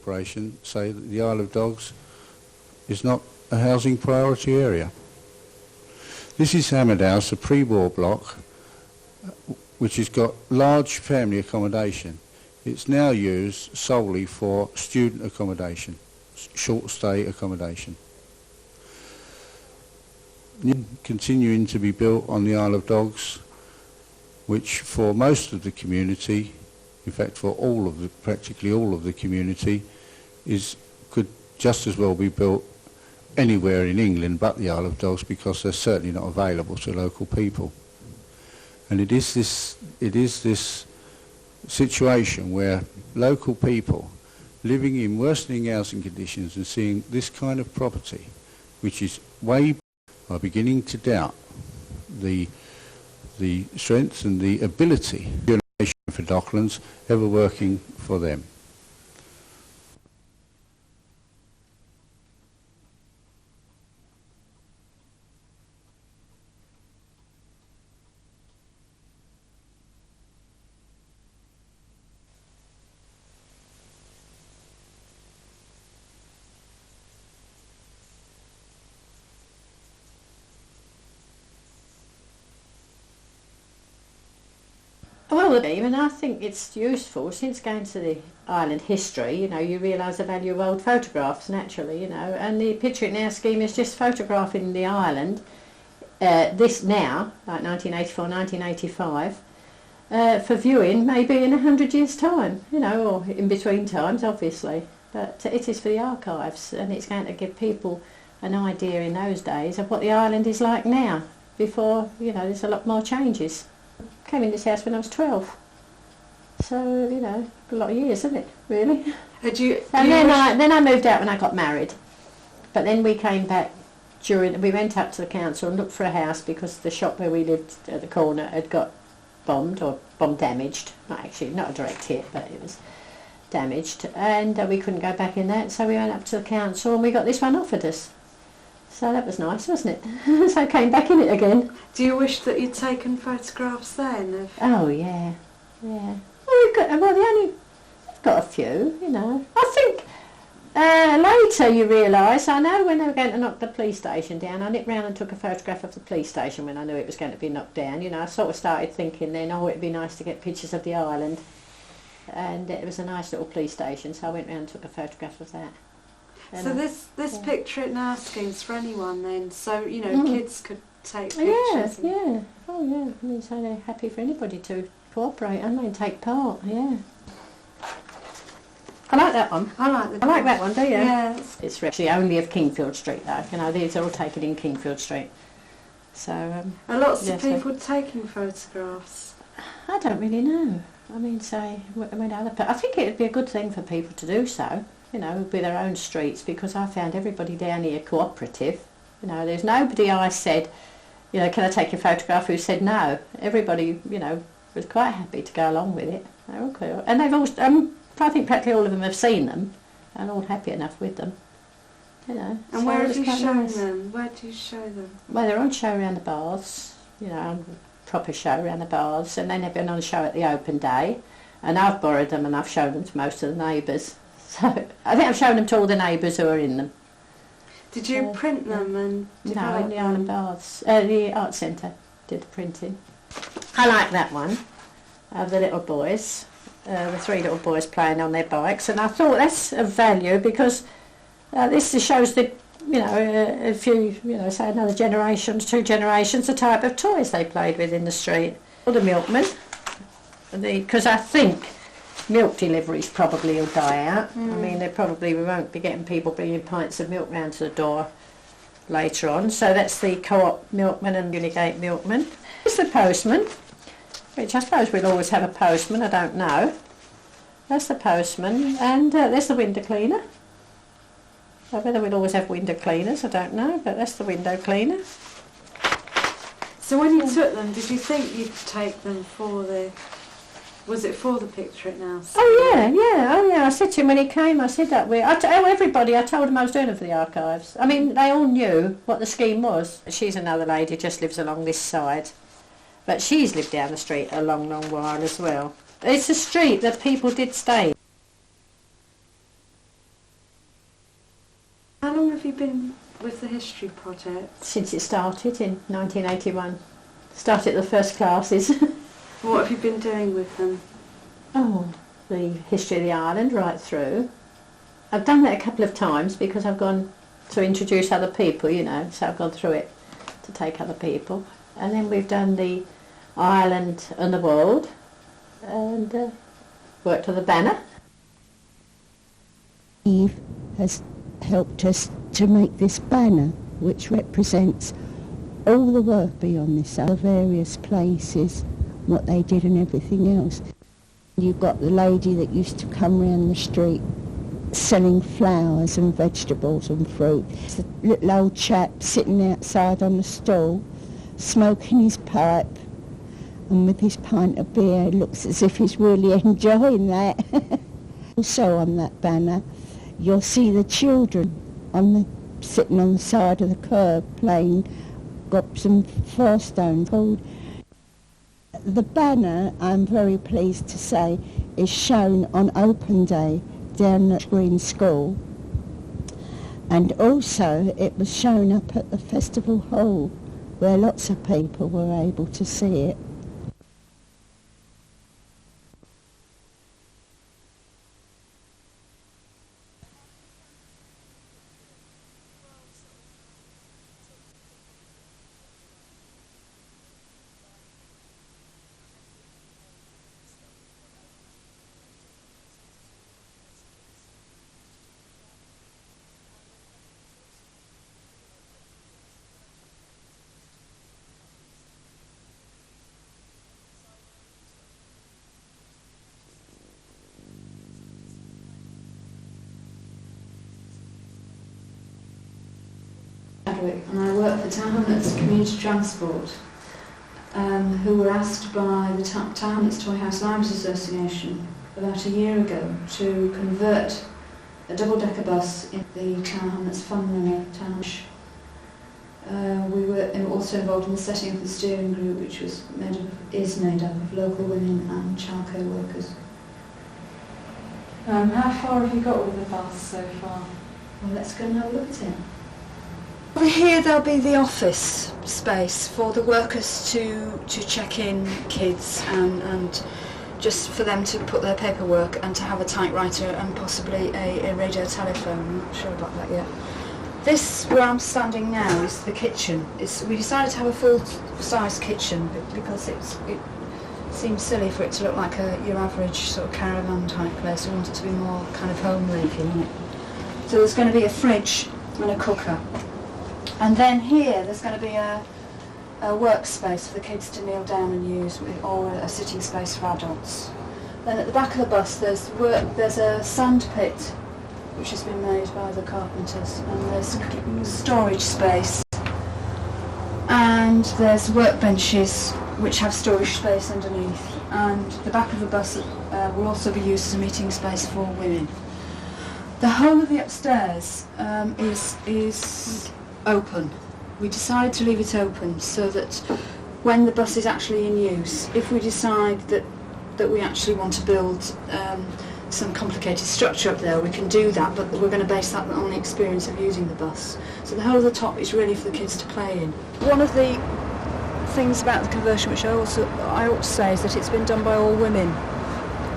Corporation say that the Isle of Dogs is not a housing priority area. This is Hamlet House, a pre-war block, which has got large family accommodation. It's now used solely for student accommodation, short stay accommodation. Continuing to be built on the Isle of Dogs, which for most of the community, in fact for practically all of the community, could just as well be built anywhere in England but the Isle of Dogs, because they're certainly not available to local people. And it is this situation where local people living in worsening housing conditions and seeing this kind of property, which is are beginning to doubt the strength and the ability for Docklands ever working for them. Well, even I think it's useful, since going to the island history, you know, you realise the value of old photographs naturally, you know, and the Picture It Now scheme is just photographing the island, this now, like 1984, 1985, for viewing maybe in 100 years' time, you know, or in between times, obviously. But it is for the archives, and it's going to give people an idea in those days of what the island is like now, before, you know, there's a lot more changes. Came in this house when I was 12, so you know, a lot of years, isn't it? Really. Then I moved out when I got married, but then we came back we went up to the council and looked for a house because the shop where we lived at the corner had got bombed or bomb damaged. Not a direct hit, but it was damaged, and we couldn't go back in that, so we went up to the council and we got this one offered us. So that was nice, wasn't it? So I came back in it again. Do you wish that you'd taken photographs then? Oh yeah, yeah. Well, I've got a few, you know. I think later you realise, I know when they were going to knock the police station down, I nipped round and took a photograph of the police station when I knew it was going to be knocked down. You know, I sort of started thinking then, oh, it'd be nice to get pictures of the island. And it was a nice little police station, so I went round and took a photograph of that. So this Picture It Now scheme's for anyone then, so you know kids could take pictures. Yeah. Oh yeah. I mean, so they're happy for anybody to cooperate and take part. Yeah. I like that one. I like that one. Do you? Yeah. It's actually only of Kingfield Street though. You know, these are all taken in Kingfield Street. So. Are lots of people taking photographs? I don't really know. I mean, I think it would be a good thing for people to do so. You know, with their own streets, because I found everybody down here cooperative. You know, there's nobody I said, you know, can I take your photograph, who said no. Everybody, you know, was quite happy to go along with it. They were cool. And they've all, I think practically all of them have seen them and all happy enough with them. You know. And so where have you shown them? Where do you show them? Well, they're on show around the baths, you know, proper show around the baths, and then they've been on show at the open day. And I've borrowed them and I've shown them to most of the neighbours. So I think I've shown them to all the neighbours who are in them. Did you print them and No, in the Island Baths. The Art Centre did the printing. I like that one of the little boys, the three little boys playing on their bikes, and I thought that's of value because this shows the, you know, a few, you know, say another generation, 2 generations, the type of toys they played with in the street. Or the milkman, because I think milk deliveries probably will die out. I mean, we won't be getting people bringing pints of milk round to the door later on. So that's the Co-op milkman and Unigate milkman. There's the postman, which I suppose we'll always have a postman, I don't know. That's the postman, and there's the window cleaner. Whether we'll always have window cleaners, I don't know, but that's the window cleaner. So when you took them, did you think you'd take them for the... Was it for the Picture It Now? Oh yeah. I said to him when he came, I said that way. I told him I was doing it for the archives. I mean, they all knew what the scheme was. She's another lady, just lives along this side. But she's lived down the street a long, long while as well. It's a street that people did stay. long with the history project? Since it started in 1981. Started the first classes. What have you been doing with them? Oh, the history of the island right through. I've done that a couple of times because I've gone to introduce other people, you know, so I've gone through it to take other people. And then we've done the island and the world, and worked on the banner. Eve has helped us to make this banner, which represents all the work beyond this, the various places, what they did and everything else. You've got the lady that used to come round the street selling flowers and vegetables and fruit. It's a little old chap sitting outside on the stall, smoking his pipe, and with his pint of beer, it looks as if he's really enjoying that. Also on that banner, you'll see the children sitting on the side of the curb playing Gops and Fourstones. The banner, I'm very pleased to say, is shown on open day down at Green School, and also it was shown up at the festival hall where lots of people were able to see it. And I work for Town Hamlets Community Transport, who were asked by the Town Hamlets Toy House Limes Association about a year ago to convert a double-decker bus in the Town Hamlets Fun Town. We were also involved in the setting of the steering group, which is made up of local women and childcare workers. How far have you got with the bus so far? Well, let's go and have a look at it. Over here there'll be the office space for the workers to check in kids and just for them to put their paperwork and to have a typewriter and possibly a radio telephone. I'm not sure about that yet. This, where I'm standing now, is the kitchen. We decided to have a full-size kitchen because it seems silly for it to look like your average sort of caravan type place. We want it to be more kind of homely, if you like. So there's going to be a fridge and a cooker. And then here there's going to be a workspace for the kids to kneel down and use, or a sitting space for adults. Then at the back of the bus there's a sandpit which has been made by the carpenters, and there's storage space, and there's workbenches which have storage space underneath, and the back of the bus will also be used as a meeting space for women. The whole of the upstairs is open. We decided to leave it open so that when the bus is actually in use, if we decide that we actually want to build some complicated structure up there, we can do that, but we're going to base that on the experience of using the bus. So the whole of the top is really for the kids to play in. One of the things about the conversion which I ought to say is that it's been done by all women.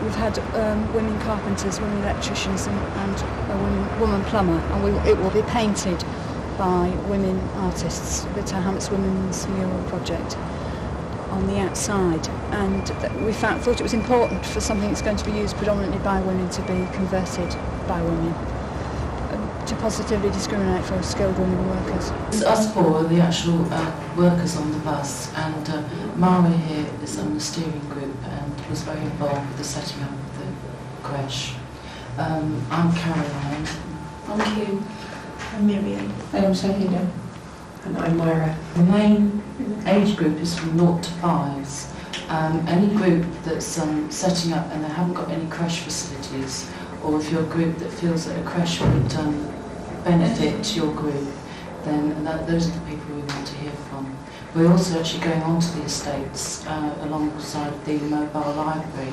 We've had women carpenters, women electricians and a woman plumber, and it will be painted by women artists, the Town Hamlets Women's Mural Project, on the outside. And we thought it was important for something that's going to be used predominantly by women to be converted by women, to positively discriminate for skilled women workers. It's us four, the actual workers on the bus, and Mara here is on the steering group and was very involved with the setting up of the creche. I'm Caroline. I'm Hugh. I'm Miriam. And I'm Shahida. And I'm Myra. The main age group is from 0 to 5s. Any group that's setting up and they haven't got any creche facilities, or if you're a group that feels that a creche would benefit your group, then those are the people we want to hear from. We're also actually going onto the estates alongside the mobile library,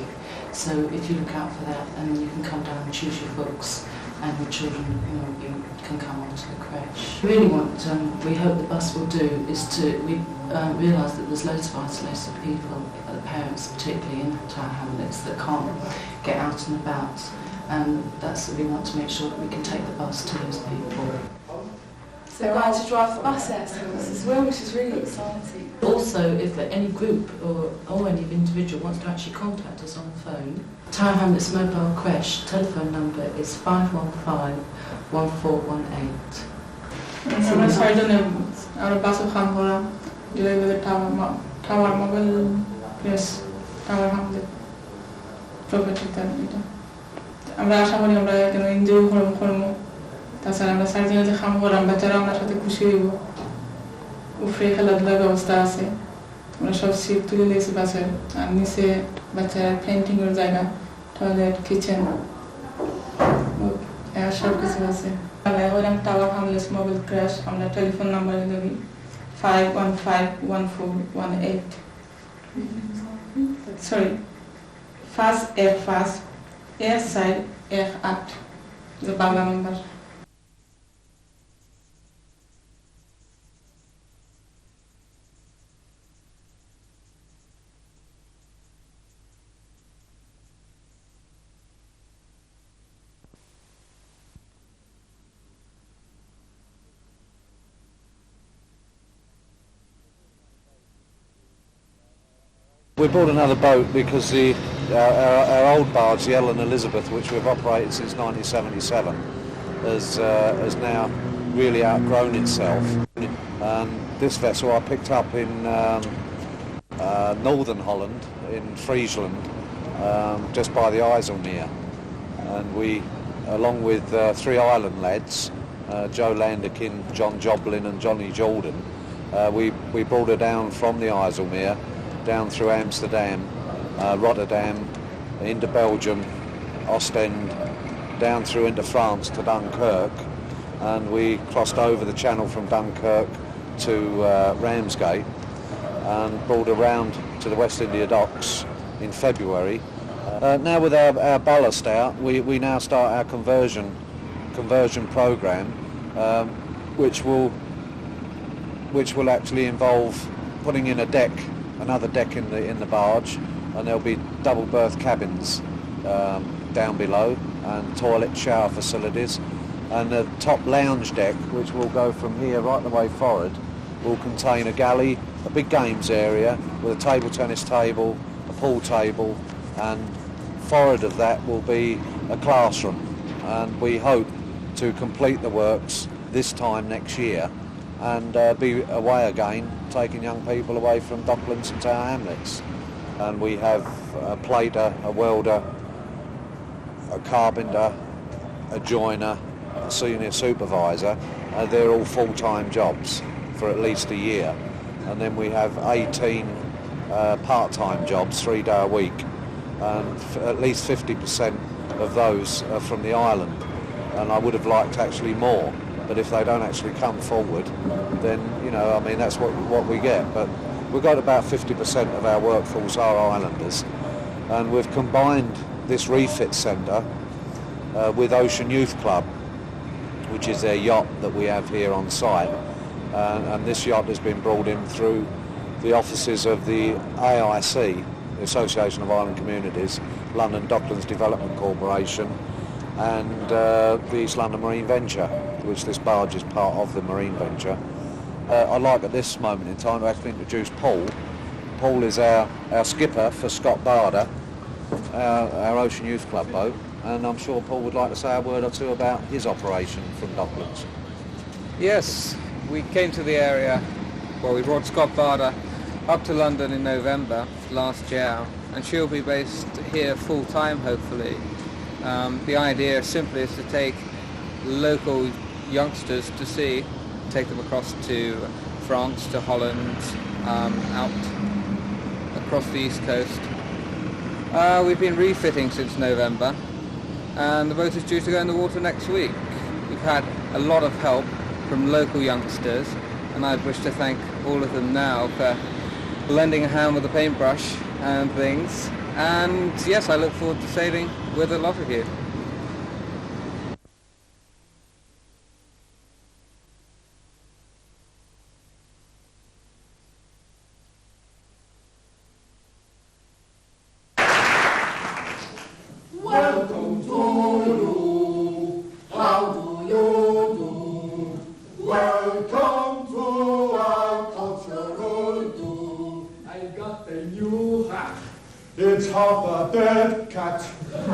so if you look out for that, and you can come down and choose your books and your children can come onto the creche. Really we hope the bus will do is we realise that there's loads of isolated people, parents particularly in Tower Hamlets, that can't get out and about, and we want to make sure that we can take the bus to those people. So we're going to drive the bus out to us as well, which is really exciting. Also, if any group or any individual wants to actually contact us on the phone, Tower Hamlets Mobile Creche telephone number is 515-1418. আমরা ছয়জনের আমরা বাসে খান করা যেভাবে tower mobile creche Tower Hamlet প্রপার্টিটা এটা আমরা আশা করি আমরা কেন এনজয় করবো তাছাড়া আমরা চারজনে যে খাম করলাম বাচ্চারা আমার সাথে খুশি হইব উপরে খেলাধুলার ব্যবস্থা আছে আমরা সব সিট তুলে দিয়েছি বাসের আর নিচে বাচ্চারা পেন্টিংয়ের জায়গা টয়লেট কিচেন সব কিছু আছে ওরকম টাওয়ার হামলেস মোবাইল ক্র্যাশ আমরা টেলিফোন নাম্বার দেবি 515-1418 sorry fast air side air act the Bangla number. We bought another boat because our old barge, the Ellen Elizabeth, which we've operated since 1977, has now really outgrown itself. And this vessel I picked up in northern Holland, in Friesland, just by the IJsselmeer. And we, along with three island lads, Joe Landerkin, John Joblin and Johnny Jordan, we brought her down from the IJsselmeer down through Amsterdam, Rotterdam, into Belgium, Ostend, down through into France to Dunkirk, and we crossed over the channel from Dunkirk to Ramsgate and brought around to the West India docks in February. Now with our ballast out, we now start our conversion program, which will actually involve putting in another deck in the barge, and there'll be double berth cabins down below and toilet shower facilities, and the top lounge deck, which will go from here right the way forward, will contain a galley, a big games area with a table tennis table, a pool table, and forward of that will be a classroom, and we hope to complete the works this time next year and be away again, taking young people away from Docklands and Tower Hamlets. And we have a plater, a welder, a carpenter, a joiner, a senior supervisor. They're all full-time jobs for at least a year. And then we have 18 part-time jobs, 3 day a week. And at least 50% of those are from the island. And I would have liked actually more. But if they don't actually come forward, then, that's what we get. But we've got about 50% of our workforce are islanders. And we've combined this refit centre with Ocean Youth Club, which is their yacht that we have here on site. And this yacht has been brought in through the offices of the AIC, the Association of Island Communities, London Docklands Development Corporation, and the East London Marine Venture, which this barge is part of the marine venture. I'd like at this moment in time to actually introduce Paul. Paul is our skipper for Scott Barder, our Ocean Youth Club boat, and I'm sure Paul would like to say a word or two about his operation from Docklands. Yes, we came to the area, we brought Scott Barder up to London in November last year, and she'll be based here full-time hopefully. The idea simply is to take local youngsters to sea, take them across to France, to Holland, out across the east coast. We've been refitting since November, and the boat is due to go in the water next week. We've had a lot of help from local youngsters, and I'd wish to thank all of them now for lending a hand with the paintbrush and things. And yes, I look forward to sailing with a lot of you. Welcome to you. How do you do? Welcome to our cultural do. I got a new hat. It's half a dead cat.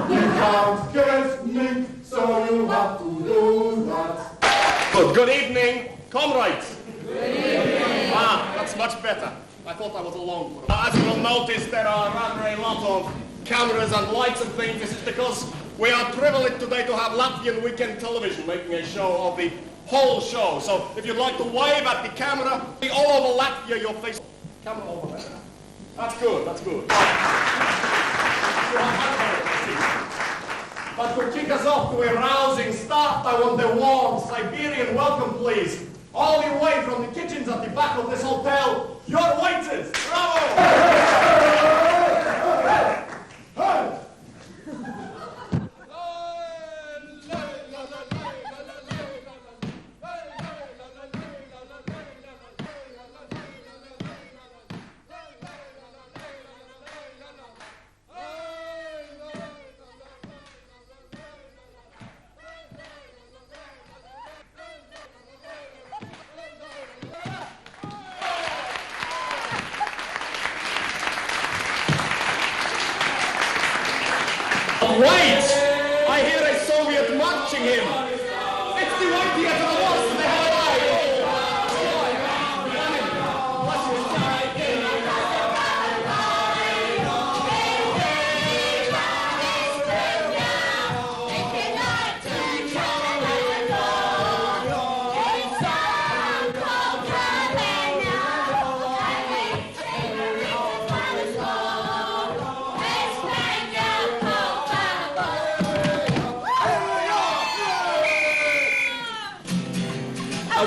You can't get me, so you have to do that. Good evening, comrades. Good evening. That's much better. I thought I was alone. As you will notice, there are rather a lot of cameras and lights and things. This is because we are privileged today to have Latvian weekend television making a show of the whole show. So if you'd like to wave at the camera, be all over Latvia, your face. Camera over there. That's good, that's good. But to kick us off to a rousing start, I want a warm Siberian welcome, please. All the way from the kitchens at the back of this hotel, your waiters. Bravo! Wait! I hear a Soviet marching hymn. It's the white theater of the wars. They have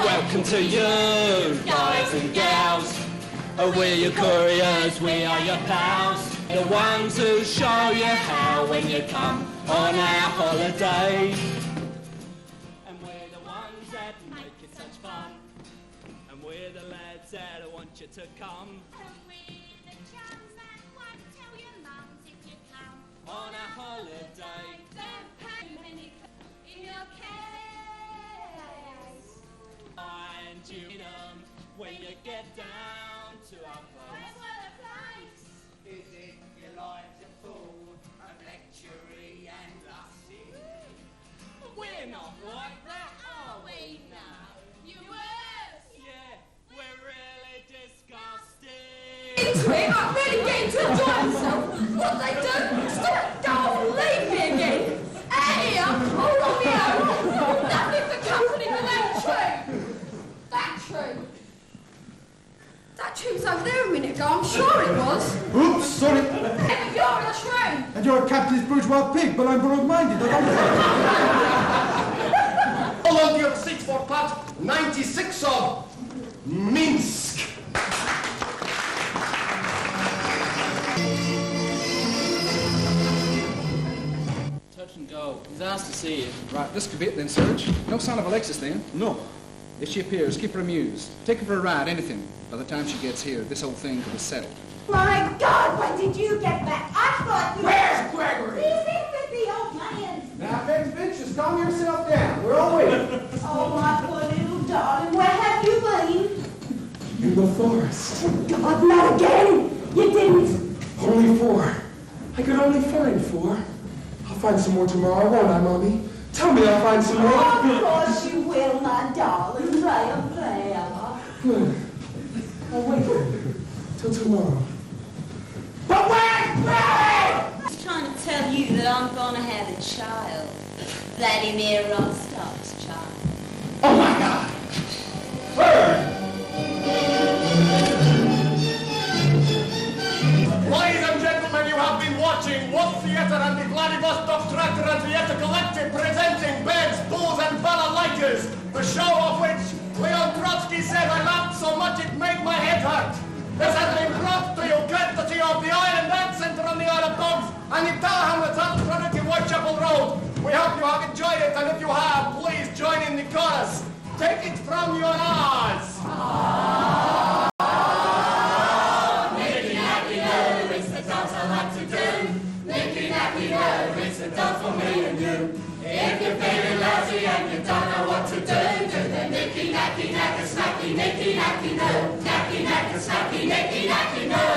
welcome to you, guys and gals. We're your couriers, we are your pals. The ones who show you how when you come on our holiday. And we're the ones that make it such fun. And we're the lads that want you to come. And we're the chums that won't tell your mums if you come on our holiday. Don't pay many in your case. Find you when you get down to our place. Is it you like to fool and lectury and lusty? We're not like that, are we now? You worse! Yeah, we're really disgusting. I'm really getting to enjoy myself. What they do? Stop, go, leave me again. Hey, hold on me own. Nothing for company with that tree. That tree. That tree was over there a minute ago, I'm sure it was. Oops, sorry. Hey, you're a tree. And you're a capitalist bourgeois pig, but I'm broad-minded. All on your seats for part 96 of Minsk. Touch and go. He's asked to see you. Right, this could be it then, Serge. No sign of Alexis then? No. If she appears, keep her amused. Take her for a ride, anything. By the time she gets here, this whole thing could be settled. My God, when did you get back? I thought you... Where's Gregory? He's in with the old man. Now, bench, just calm yourself down. We're all waiting. Oh, my poor little darling, where have you been? In the forest. God, not again. You didn't. Only 4. I could only find 4. I'll find some more tomorrow, won't I, Mommy? Tell me I'll find some more. Of course you will, my darling. There. Good. I'll wait till tomorrow. But where's Barry? I was trying to tell you that I'm going to have a child. Vladimir Rostov's child. Oh my God! Ladies and gentlemen, you have been watching What Theatre and the Vladivostok Tractor and Theatre Collective presenting Beds, Booze and Balalaikas, the show of which Leon Trotsky said I laughed so much it made my head hurt. This has been brought to you courtesy of the Island Dance Centre on the Isle of Dogs and the Tower Hamlets Alternative Whitechapel Road. We hope you have enjoyed it, and if you have, please join in the chorus. Take it from your eyes. Making happy know it's the dance I like to do. Making happy know it's the dance snappy, nicky, nacky, no. Nacky, nacky, snappy, nicky, nacky, no.